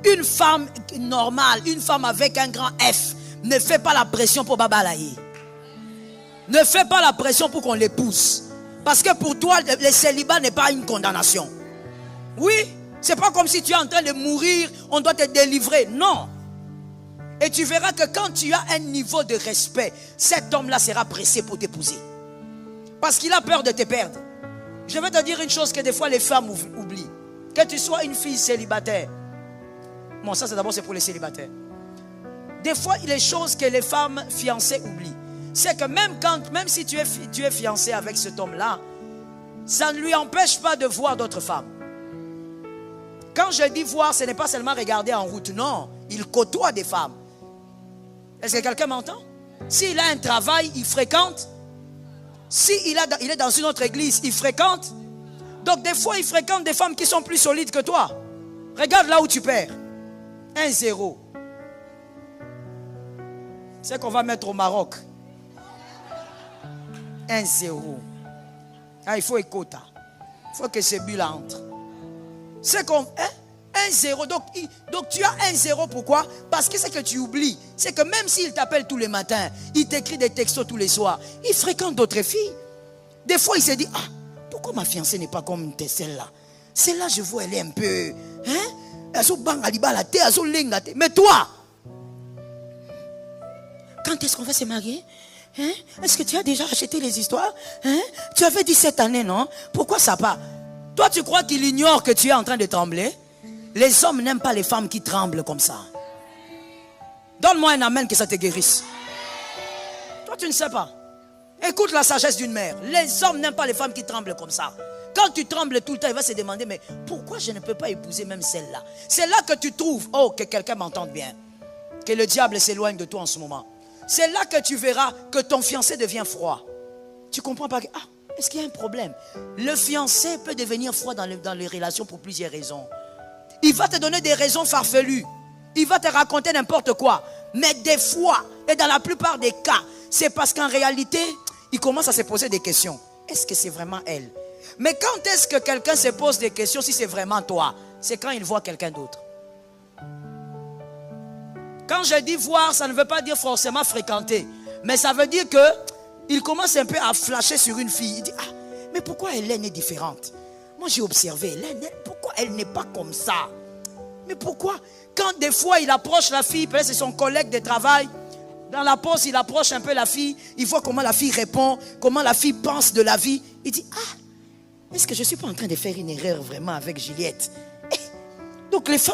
Une femme normale, une femme avec un grand F, ne fait pas la pression pour babalaye. Ne fais pas la pression pour qu'on l'épouse. Parce que pour toi, le célibat n'est pas une condamnation. Oui, c'est pas comme si tu es en train de mourir, on doit te délivrer. Non. Et tu verras que quand tu as un niveau de respect, cet homme-là sera pressé pour t'épouser. Parce qu'il a peur de te perdre. Je vais te dire une chose que des fois les femmes oublient. Que tu sois une fille célibataire. Bon, ça c'est d'abord pour les célibataires. Des fois, les choses que les femmes fiancées oublient, c'est que même si tu es fiancé avec cet homme-là, ça ne lui empêche pas de voir d'autres femmes. Quand je dis voir, ce n'est pas seulement regarder en route. Non, il côtoie des femmes. Est-ce que quelqu'un m'entend? S'il a un travail, il fréquente. S'il est dans une autre église, il fréquente. Donc des fois, il fréquente des femmes qui sont plus solides que toi. Regarde là où tu perds. 1-0. C'est qu'on va mettre au Maroc. 1-0. Ah, il faut écouter. Il faut que ce but là entre. C'est comme 1-0. Donc tu as 1-0. Pourquoi? Parce que ce que tu oublies, c'est que même s'il t'appelle tous les matins, il t'écrit des textos tous les soirs, il fréquente d'autres filles. Des fois, il se dit, ah, pourquoi ma fiancée n'est pas comme celle-là? Celle-là, je vois, elle est un peu... Mais toi, quand est-ce qu'on va se marier? Est-ce que tu as déjà acheté les histoires? Tu avais 17 années, non? Pourquoi ça part? Toi, tu crois qu'il ignore que tu es en train de trembler? Les hommes n'aiment pas les femmes qui tremblent comme ça. Donne-moi un amen que ça te guérisse. Toi, tu ne sais pas. Écoute la sagesse d'une mère. Les hommes n'aiment pas les femmes qui tremblent comme ça. Quand tu trembles tout le temps, il va se demander, mais pourquoi je ne peux pas épouser même celle-là? C'est là que tu trouves, oh, que quelqu'un m'entende bien, que le diable s'éloigne de toi en ce moment. C'est là que tu verras que ton fiancé devient froid. Tu comprends pas que, est-ce qu'il y a un problème? Le fiancé peut devenir froid dans les relations pour plusieurs raisons. Il va te donner des raisons farfelues. Il va te raconter n'importe quoi. Mais des fois, et dans la plupart des cas, c'est parce qu'en réalité, il commence à se poser des questions. Est-ce que c'est vraiment elle? Mais quand est-ce que quelqu'un se pose des questions si c'est vraiment toi? C'est quand il voit quelqu'un d'autre. Quand je dis voir, ça ne veut pas dire forcément fréquenter. Mais ça veut dire que il commence un peu à flasher sur une fille. Il dit, mais pourquoi Hélène est différente? Moi j'ai observé Hélène, pourquoi elle n'est pas comme ça? Mais pourquoi? Quand des fois il approche la fille, peut-être c'est son collègue de travail, dans la pause il approche un peu la fille, il voit comment la fille répond, comment la fille pense de la vie. Il dit, est-ce que je ne suis pas en train de faire une erreur vraiment avec Juliette? Donc les femmes